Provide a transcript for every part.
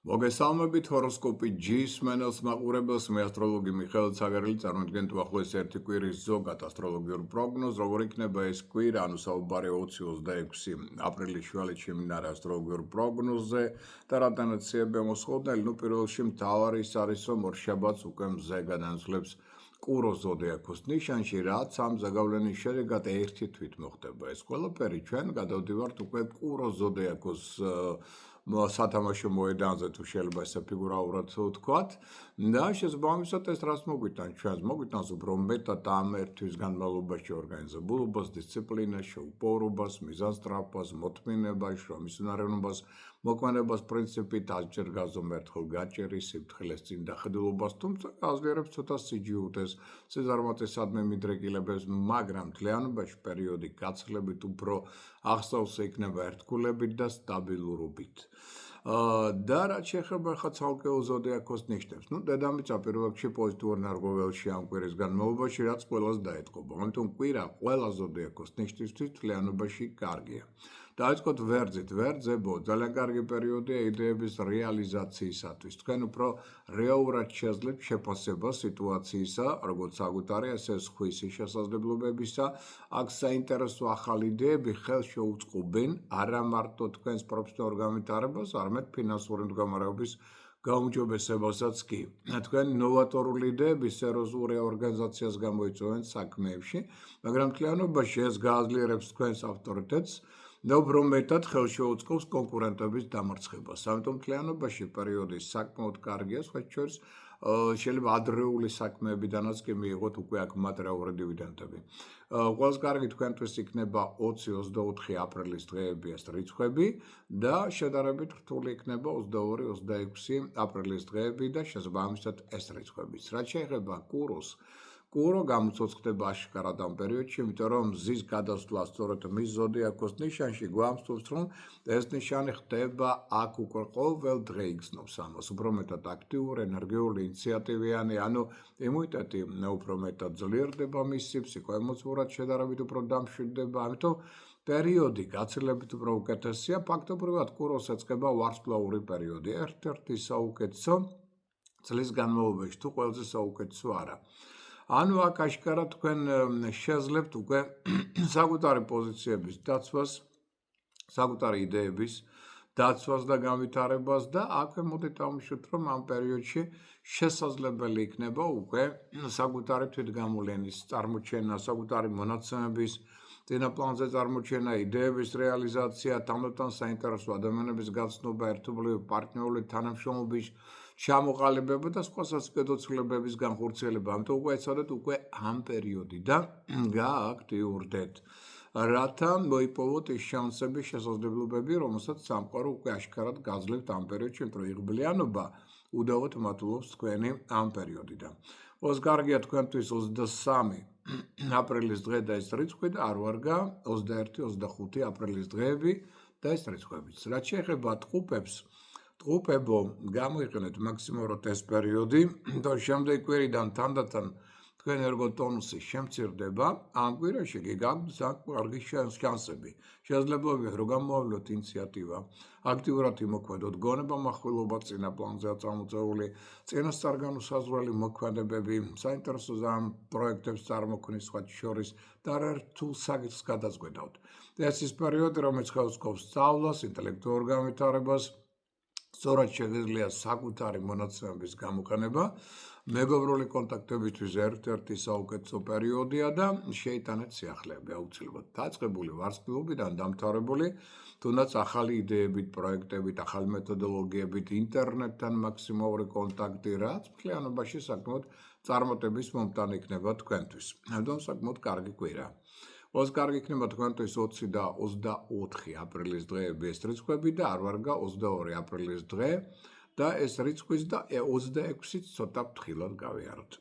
მოგესალმებით ჰოროსკოპი G-ის მენელს მაყურებელს მე ასტროლოგი მიხეილ ცაგარელი წარმოადგენთ უახლოეს ერთი კვირის ზოგად ასტროლოგიურ პროგნოზს როგორ იქნება ეს კვირა ანუ საუბარი 20-26 აპრილის შუალედში მიმდინარე ასტროლოგიურ პროგნოზზე და რატანაცია მოსხოდნელი ნუ პირველ რიგში მთავარი ის არის რომ ორშაბათს უკვე მზე განაცვლებს კუროს ზოდიაქოს ნიშანში რაც ამ ზეგავლენის შედეგად ერთი თვით მოხდება ეს ყველაფერი ჩვენ გადავდივართ უკვე კუროს ზოდიაქოს სათამაშო მოედანზე თუ შეიძლება ესე ფიგურალურად ვთქვათ და შესაბამისად ეს რას მოგვიტანს ჩვენს მოგვიტანს უფრო მეტად ამ ერთვის განმავლობაში ორგანიზებულობას დისციპლინას შეუპოვრობას მიზანსწრაფობას მოთმინებას შრომის უნაროვნობას მოქმედებას პრინციპით ასჯერ გაზომ ერთხელ გაჭერის სიფრთხილეს წინ დახედულობას თუმცა გაზლიერებს ცოტა სიჯიუტეს სეზარმატესადმე მიდრეკილებებს მაგრამ მთლიანობაში პერიოდი გაცილებით უფრო აღსავსე იქნება ერთგულებით და სტაბილურობით და რაც შეეხება ხა ცალკეულ ზოდიაქოს ნიშნებს. ნუ დედამიწა პირველ რიგში პოზიტიურ ნარგოველში ამ კვირის განმავლობაში რაც ყველას დაეთყობა. ამიტომ კვირა ყველა ზოდიაქოს ნიშნისთვის თლიანობაში კარგია. დაიწყოთ ვერძით. ვერძებო ძალიან კარგი პერიოდია იდეების რეალიზაციისათვის. თქვენ უფრო რეალურად შეძლებთ შეფასებას სიტუაციისა, როგორც საკუთარი, ასე სხვისი შესაძლებლობებისა. აქ საინტერესო ახალი იდეები ხელს შეუწყობენ არა მარტო თქვენს პროფესიონალურ განვითარებას, არამედ ფინანსური მდგომარეობის გაუმჯობესებასაც კი. თქვენ ნოვატორული იდეები სერიოზულ რეორგანიზაციას გამოიწვევენ საქმეებში, მაგრამ მთლიანობაში ეს გააძლიერებს თქვენს ავტორიტეტს და უფრო მეტად ხელს შეუწყობს კონკურენტების დამარცხებას. ამიტომ მთლიანობაში პერიოდი საკმაოდ კარგია, სხვა შორის შეიძლება ადრეული საქმეებიდანაც კი მიიღოთ უკვე აქ მატერიალური დივიდენდები. Ყველას კარგი თქვენთვის იქნება 20-24 აპრილის დღეები ეს რიცხვები და შედარებით რთული იქნება 22-26 აპრილის დღეები და შესაბამისად ეს რიცხვებიც. რაც შეეხება კუროს კურო გამოცოცხლდება აშკარად ამ პერიოდში, იმიტომ რომ მზის გადასვლა სწორედ მის ზოდიაქოს ნიშანში გვამსწრებს, რომ ეს ნიშანი ხდება აქ უკვე ყოველ დღე იგრძნობს ამას, უფრო მეტად აქტიური, ენერგიული, ინიციატივიანი, ანუ იმუნიტეტი უფრო მეტად ძლიერდება მისი, ფსიქოემოციურად შედარებით უფრო დამშვიდდება, ამიტომ პერიოდი გაცილებით უფრო უკეთესია, ფაქტობრივად კუროს ეწყება ვარსკვლავური პერიოდი, ერთ-ერთი საუკეთესო წლის განმავლობაში, თუ ყველაზე საუკეთესო არა. ანუ აქ აშკარად თქვენ შეძლებთ უკვე საკუთარი პოზიციების დაცვას, საკუთარი იდეების დაცვას და განვითარებას და აქვე მოდით დავუშვით, რომ ამ პერიოდში შესაძლებელი იქნება უკვე საკუთარი თვითგამოვლენის წარმოჩენა, საკუთარი მონაცემების წინა პლანზე წარმოჩენა, იდეების რეალიზაცია, თანდათან საინტერესო ადამიანების გაცნობა, ერთობლივი პარტნიორული თანამშრომლობის ჩამოყალიბება და სხვა საზოგადოებების განხორციელება. ამიტომ უკვე ეცადეთ უკვე ამ პერიოდიდან გააქტიურდეთ. რათა მოიპოვოთ ის შანსები, შესაძლებლობები, რომელსაც სამყარო უკვე აშკარად გაძლევთ ამ პერიოდში, იმიტომ რომ იღბლიანობა უდავოდ მატულობს თქვენი ამ პერიოდიდან. ყველას კარგია თქვენთვის 23 აპრილის დღე და ეს რიცხვი და არ ვარგა 21-25 აპრილის დღეები და ეს რიცხვებიც. რაც შეეხება ტყუპებს, ტყუპებო გამოიყენეთ მაქსიმალურად ეს პერიოდი და შემდეგ კვირიდან თანდათან თქვენ ერგოტონუსი შემცირდება, ამ კვირაში კი გაგვთ კარგი შანსები. შესაძლებლობია რომ გამოავლოთ ინიციატივა, აქტიურად იმოქმედოთ, გონება מחვილობა წინა პლანზეა წამოწეული, წინასწარგანუსაზღვრელი მოქმედებები, საინტერესო პროექტებს წარმოქმნის სხვა შორის და რთულ საკითხს გადაწყვეტავთ. ეს ის პერიოდი, რომელიც ხელს უწყობს სწავლას, ინტელექტუალურ განვითარებას, სწორად შეგიძლია საკუთარი მონაცემების გამოყენება, მეგობრული კონტაქტებისთვის ერთ-ერთი საუკეთესო პერიოდია და შეიტანეთ სიახლეები აუცილებლად. დაწყებული ვარსკვლავიდან დამთავრებული, თუნდაც ახალი იდეებით, პროექტებით, ახალი მეთოდოლოგიებით, ინტერნეტთან მაქსიმალური კონტაქტი, რაც მთლიანობაში საკმაოდ წარმატების მომტანი იქნება თქვენთვის. ამიტომ საკმაოდ კარგი კვირა. ყველას კარგი იქნება თქვენთვის 20 და 24 აპრილის დღეები ეს რიცხვები და არ ვარგა 22 აპრილის დღე და ეს რიცხვიც და 26-იც ცოტა ფრთხილად გავიაროთ.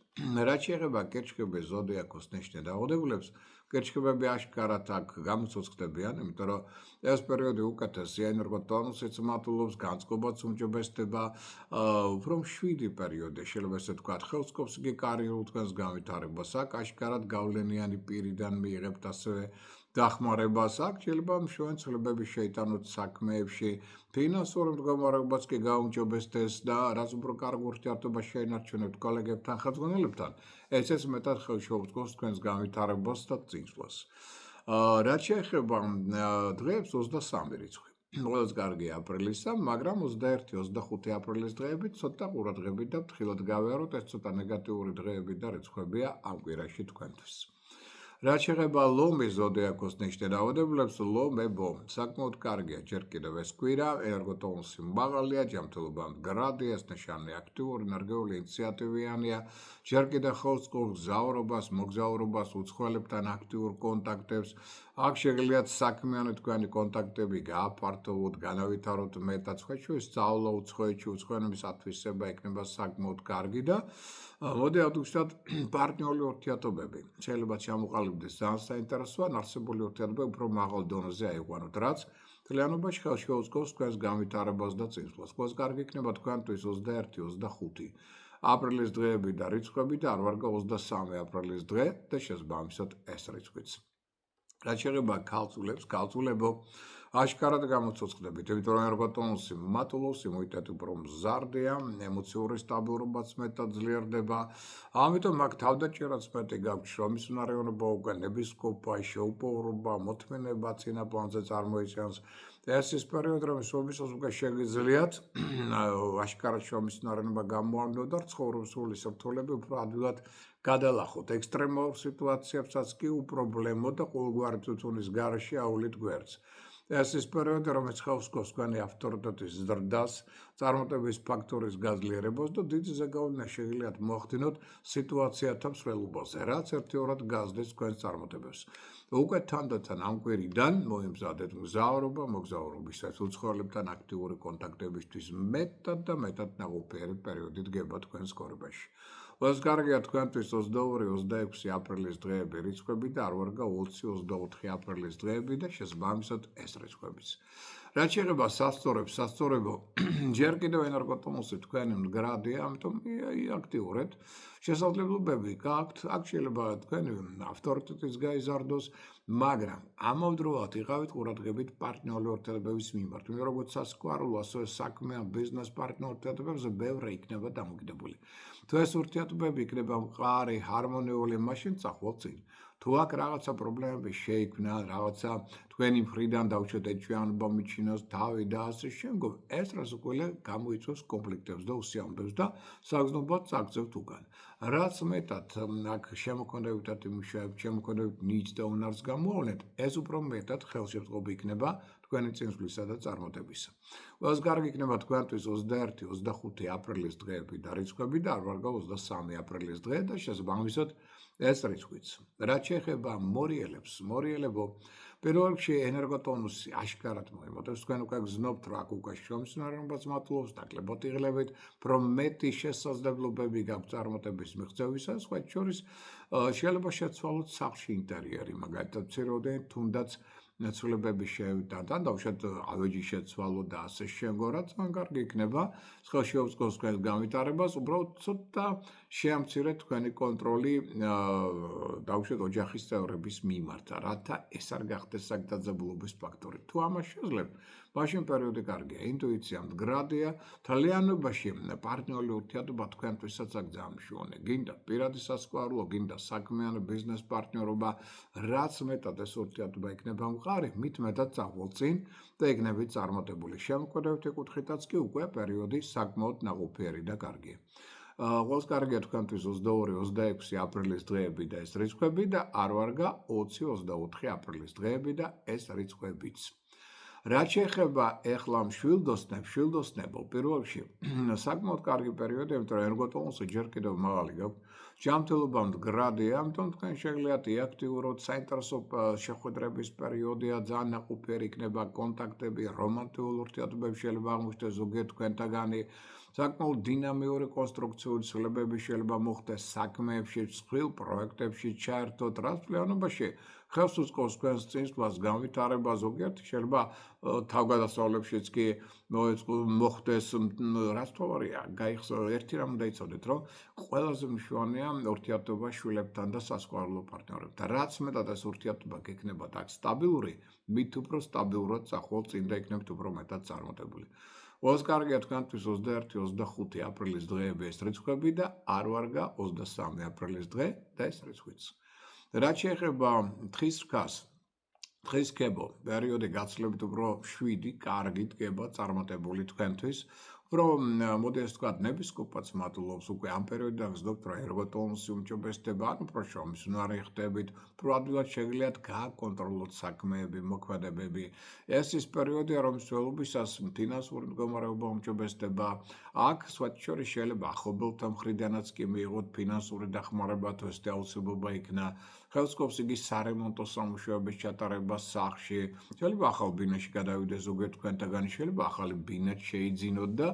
რაც შეეხება კერჩხების ზოდიაქოს ნიშნე დაავადებულებს, კერჩხებები აშკარად აქ გამოცოცხლდებიან, იმიტომ რომ ეს პერიოდი უკეთესია, ენერგოტონუსიც მატულობს, განწყობაც უმჯობესდება, უფრო მშვიდი პერიოდი, შეიძლება ესე ვთქვათ, ხელს უწყობს იგი კარიერულ თქვენს განვითარებას. აქ აშკარად გავლენიანი პირიდან მიიღებთ ასევე დახმარებას აქვს, შეიძლება მშვენ ცვლილებების შეიტანოთ საქმეებში, ფინანსურ მდგომარეობას კი გაუმჯობესდეს და რაც უფრო კარგ ურთიერთობას შეინარჩუნებთ კოლეგებთან, ხელმძღვანელებთან, ესეც მეტად ხელშეუწყობს თქვენს განვითარებას და წინსვლას. რაც შეეხება დღეებს 23 რიცხვი. Ყველას კარგი აპრილისა, მაგრამ 21-25 აპრილის დღეები ცოტა ყურადღებით და ფრთხილად გავიაროთ, ეს ცოტა ნეგატიური დღეები და რიცხვებია ამ კვირაში თქვენთვის. რაც შეეხება ლომის ზოდიაქოს ნიშნავადებლებს, ლომებო, საკმაოდ კარგია ჯერ კიდევ ეს კვირა, ენერგოტონუსი მაღალია, ჯანმრთელობა მდგრადია, ეს ნიშანი აქტიური, ნერგიული, ინიციატივიანია, ჯერ კიდევ ხელს უწყობს გზავრობას, მოგზაურობას, უცხოელებთან აქტიურ კონტაქტებს, აქ შეგიძლიათ საქმიანი თქვენი კონტაქტები გააფართოვოთ, განავითაროთ მეტად, სხვათა სწავლა უცხოეთში, უცხოენების ათვისება იქნება საკმაოდ კარგი და მოდი ავთქვათ პარტნიორული ურთიერთობები. შეიძლება ჩამოყალიბდეს ძალიან საინტერესო ან არსებული ურთიერთობები უფრო მაღალ დონეზე აიყვანოთ, რაც მთლიანობაში ხელშეუწყობს თქვენს განვითარებას და წინსვლას. ყველას კარგი იქნება თქვენთვის 21-25 აპრილის დღეები და რიცხვები და არ ვარგა 23 აპრილის დღე და შესაბამისად ეს რიცხვიც. რაც შეეხება ქალწულებს, ქალწულებო, აშკარად გამოცოცხლდებით, იმიტომ რომ ენერგოტონუსი მატულობს, იმუნიტეტი უფრო მზარდია, ემოციური სტაბილურობაც მეტად ძლიერდება, ამიტომ აქ თავდაჭერაც მეტი გაქვთ, შრომის უნარიანობა, უკანების ყოფა, შეუპოვრობა, მოთმინება წინა პლანზე წარმოიჩენს. ეს ის პერიოდი, რომ სულისოს უკვე შეგიძლიათ აშკარად შრომის უნარიანობა გამოამდო და ცხოვრების სრული სირთულეები უფრო ადვილად გადალახოთ. ექსტრემალურ სიტუაციებსაც კი უპრობლემო და ყოველგვარი თვითონის გარეშე აუვლით გვერდს. ეს ის პერიოდი, რომელიც ხელს უწყობს თქვენი ავტორიტეტის ზრდას, წარმატების ფაქტორის გაძლიერებას და დიდი ზეგავლენა შეგიძლიათ მოახდინოთ სიტუაციათა მსვლელობაზე, რაც ერთიორად გაზრდის თქვენს წარმატებებს. უკვე თანდათან ამ კვირიდან მოემზადეთ მგზავრობა, მოგზაურობისას უცხოელებთან აქტიური კონტაქტებისთვის მეტად და მეტად ნაყოფიერი პერიოდი დგება თქვენს კორებაში. ყველას კარგია თქვენთვის 22-26 აპრილის დღეები რიცხვები და არ ვარგა 20-24 აპრილის დღეები და შესაბამისად ეს რიცხვებიც. რაც შეეხება სასწორებს, სასწორებო, ჯერ კიდევ ენერგოტონუსი თქვენი მდგრადია, ამიტომ აქტიურეთ. შესაძლებლობები გაქვთ, აქ შეიძლება თქვენი ავტორიტეტის გაიზარდოს, მაგრამ ამავდროულად იყავით ყურადღებით პარტნიორული ურთიერთობების მიმართ. როგორც სასკვალო, ასევე საქმიან ბიზნეს პარტნიორ ურთიერთობებზე ბევრი იქნება დამოკიდებული. თუ ეს ურთიერთობები იქნება მყარი, ჰარმონიული, მაშინ წახვალ წინ. თუ აქ რაღაცა პრობლემები შეიქმნა, რაღაცა თქვენი მხრიდან დავუშვათ ეჭვიანობა მიჩინოს თავი და ასე შემდგომ, ეს რას უკვე გამოიწვევს კონფლიქტებს და უსიამოვნებებს და საგრძნობლად წაგრძევთ უკან. რაც მეტად აქ შემოქმედებითად იმუშავებთ, შემოქმედებით ნიჭს და უნარს გამოავლენთ, ეს უფრო მეტად ხელშეწყობი იქნება თქვენი წინსვლისა და წარმატებისა. ყველას კარგი იქნება თქვენთვის 21-25 აპრილის დღეები და რიცხვები და არ ვარგა 23 აპრილის დღე და შესაბამისად ეს რიცხვიც. რაც შეეხება მორიელებს, მორიელებო, პირველ რიგში ენერგოტონუსი აშკარად მოემატებს, თქვენ უკვე გზნობთ, რომ აქ უკვე შრომის უნარიანობაც მატულობს, ნაკლებად იღლებით, რომ მეტი შესაძლებლობები გაქვთ წარმატების მიღწევისას, სხვათა შორის შეიძლება შეცვალოთ სახლში ინტერიერი, მაგალითად მცირეოდენი თუნდაც ცვლილებების შევიტანთ, ან დავუშვათ ავეჯის შეცვალო და ასე შემდგომ, რაც მან კარგი იქნება, ხელშეუწყობს თქვენს განვითარებას, უბრალოდ ცოტა შეამცირეთ თქვენი კონტროლი დავუშვათ ოჯახის წევრების მიმართ, რათა ეს არ გახდეს საგდაძაბულობის ფაქტორი. თუ ამას შეძლებთ, მაშინ პერიოდი კარგია, ინტუიცია მდგრადია, თლიანობაში პარტნიორული ურთიერთობა თქვენთვისაც აქ ძალიან მშვენია. გინდა პირადი სასკვალო, გინდა საქმიანი ბიზნეს პარტნიორობა, რაც მეტად ეს ურთიერთობა იქნება მყარი, მით მეტად წახვალ წინ და იქნებით წარმატებული. შემოქმედებითი კუთხითაც კი უკვე პერიოდი საკმაოდ ნაყოფიერი და კარგია. ყველას კარგია თქვენთვის 22-26 აპრილის დღეები და ეს რიცხვები და არ ვარგა 20-24 აპრილის დღეები და ეს რიცხვებიც. რაც შეეხება ეხლა მშვილდოსნებო, პირველ რიგში საკმაოდ კარგი პერიოდი, იმიტომ რომ ენერგოტონუსი ჯერ კიდევ მაღალი გაქვთ, ჯანმრთელობა მდგრადია, ამიტომ თქვენ შეგიძლიათ აქტიუროთ, საინტერესო შეხვედრების პერიოდია, ძალიან ნაყოფიერი იქნება კონტაქტები, რომანტიკულ ურთიერთობებში შეიძლება აღმოჩნდეს ზოგიერთ თქვენთაგანი, საკმაოდ დინამიური კონსტრუქციული ცვლილებები შეიძლება მოხდეს საქმეებში, მსხვილ პროექტებში ჩაერთოთ, რაც მთლიანობაში ხელს უწყობს თქვენს წინსვლას განვითარება, ზოგიერთი შეიძლება თავგადასავლებშიც კი მოხდეს, რაც თვალია, ერთი რამ უნდა იცოდეთ, რომ ყველაზე მნიშვნელოვანია ურთიერთობა შვილებთან და სასწავლო პარტნიორებთან. რაც მეტად ეს ურთიერთობა გექნებათ აქ სტაბილური, მით უფრო სტაბილურად წახვალ წინ და იქნებით უფრო მეტად წარმატებული. Os კარგია თქვენთვის 21-25 აპრილის დღეები ეს რიცხვები და არ ვარგა 23 აპრილის დღე და ეს რიცხვიც. რაც შეეხება თხის რქას, თხის ქებო, პერიოდი გაცილებით უფრო 7 კარგი დგება წარმატებული თქვენთვის. Უფრო მოდი ეს ვთქვათ, ნებისკოპაც მადლობს უკვე ამ პერიოდიდან გზნობთ, რომ ერგოტონუსი უმჯობესდება, ანუ უფრო შრომისუნარი ხდებით, უფრო ადვილად შეგიძლიათ გააკონტროლოთ საქმეები, მოქმედებები. ეს ის პერიოდია, რომლის ველობისას ფინანსური მდგომარეობა უმჯობესდება. აქ სხვათაშორის შეიძლება ახლობელთა მხრიდანაც კი მიიღოთ ფინანსური დახმარება, თუ ეს აუცილებლობა იქნა. ხელს უწყობს იგი სარემონტო სამუშაოების ჩატარება სახლში. შეიძლება ახალ ბინაში გადავიდეს ზოგიერთ თქვენთაგანი, შეიძლება ახალი ბინაც შეიძინოთ და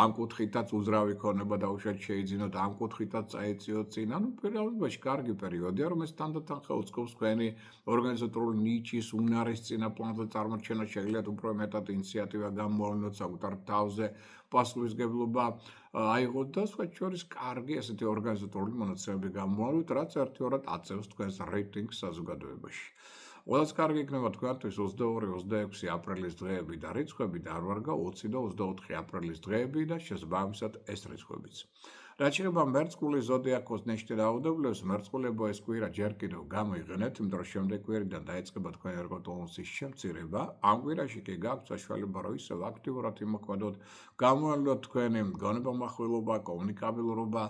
ამ კუთხითაც უძრავი ქონება დაუშვათ შეიძინოთ, ამ კუთხითაც წაეწიოთ წინ. ანუ რეალობაში კარგი პერიოდია, რომელიც თანდათან ხელს უწყობს თქვენი ორგანიზატორული ნიჩის, უნარის წინა პლანზე წარმოჩენა, შეგიძლიათ უფრო მეტად ინიციატივა გამოავლინოთ საკუთარ თავზე, პასუხისმგებლობა აიღოთ და სხვათაშორის კარგი ესეთი ორგანიზატორული მონაცემები გამოავლინოთ, რაც ერთიორად აწევს თქვენს რეიტინგს საზოგადოებაში. Ყველას კარგი იქნება თქვენთვის 22-26 აპრილის დღეები და რიცხვები და არ ვარგა 20 და 24 აპრილის დღეები და შესაბამისად ეს რიცხვებიც. რაც შეეხება მერწყული ზოდიაქოს ნიშნით დაავადებლებს, მერწყულებო ეს კვირა ჯერ კიდევ გამოიყენეთ, იმიტომ რომ შემდეგ კვირიდან დაიწყება თქვენი ერგოტონუსის შემცირება. ამ კვირაში კი გაქვთ საშუალება, რომ ისევ აქტიურად იმოქმედოთ, გამოავლინოთ თქვენი გონებამახვილობა, კომუნიკაბილურობა.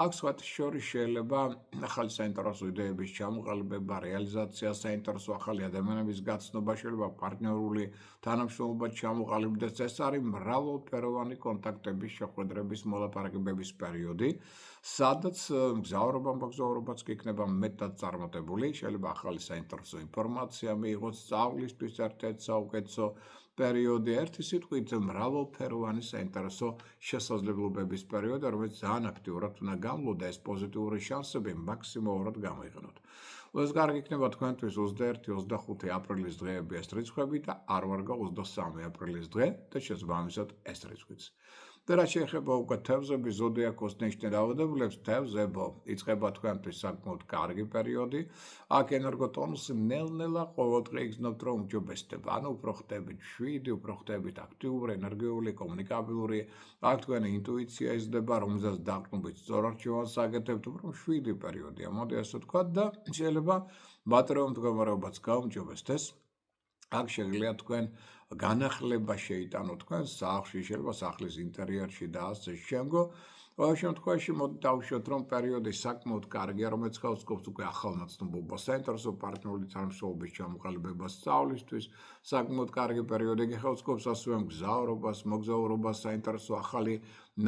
აქ სხვათაშორის შეიძლება ახალი საინტერესო იდეების ჩამოყალიბება, რეალიზაცია, საინტერესო ახალი ადამიანების გაცნობა, შეიძლება პარტნიორული თანამშრომლობა ჩამოყალიბდეს. ეს არის მრავალფეროვანი კონტაქტების, შეხვედრების, მოლაპარაკებების პერიოდი. სადაც მოგზაურობაც კი იქნება მეტად წარმატებული, შეიძლება ახალი საინტერესო ინფორმაცია მიიღოთ, სწავლისთვის ერთ-ერთი საუკეთესო პერიოდი, ერთი სიტყვით მრავალფეროვანი საინტერესო შესაძლებლობების პერიოდი, რომელიც ძალიან აქტიურად უნდა გამლოდა ეს პოზიტიური შანსები მაქსიმალურად გამოიყენოთ. ეს კარგი იქნება თქვენთვის 21-25 აპრილის დღეები ეს რიცხვები და არ ვარგა 23 აპრილის დღე და შესაბამისად ეს რიცხვიც. და რაც შეეხება უკვე თევზების ზოდიაქოს ნიშნით დაავადებლებს, თევზებო იწყება თქვენთვის საკმაოდ კარგი პერიოდი. აქ ენერგოტონუსი ნელ-ნელა ყოველდღე იგრძნობთ, რომ უმჯობესდება. ანუ უფრო ხდებით შვიდი, უფრო ხდებით აქტიური, ენერგიული, კომუნიკაბილური. აქ თქვენი ინტუიცია იზრდება, რომელზეც დაყრდნობით სწორ არჩევანს აკეთებთ, უფრო შვიდი პერიოდია, მოდი ასე ვთქვათ და შეიძლება მატერიალურ მდგომარეობაც გაუმჯობესდეს. აქ შეგიძლიათ თქვენ განახლება შეიტანოთ თქვენ სახლში, შეიძლება სახლის ინტერიერში და ასე შემდგომ. Ყოველ შემთხვევაში მოდი დავუშვათ, რომ პერიოდი საკმაოდ კარგია, რომელიც ხელს უწყობს უკვე ახალ ნაცნობობას, საინტერესო პარტნიორული თანამშრომლობის ჩამოყალიბებას სწავლისთვის, საკმაოდ კარგი პერიოდი ხელს უწყობს ასევე მგზავრობას, მოგზაურობას, საინტერესო ახალი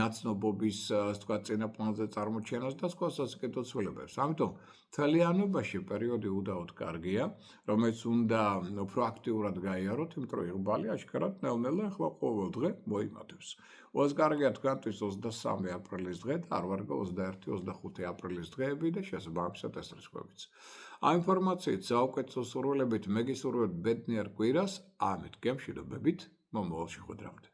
ნაცნობობის, ასე ვთქვათ, წინაპლანზე წარმოჩენას და სხვა სასიკეთო ცვლილებებს. ამიტომ მთლიანობაში პერიოდი უდაოდ კარგია, რომელიც უნდა უფრო აქტიურად გაიაროთ, იმიტომ რომ იղბალი აშკარად ნელ-ნელა ახლა ყოველ დღე მოიმატებს. Os კარგია თქვენთვის 23 აპრილის დღე და არ ვარგა 21-25 აპრილის დღეები და შესაბამისად ეს რიცხვებიც. ამ ინფორმაციით საუკეთესო სურვილებით მე გისურვებთ ბედნიერ კვირას, ამით გემშვიდობებით, მომავალ შეხვედრამდე.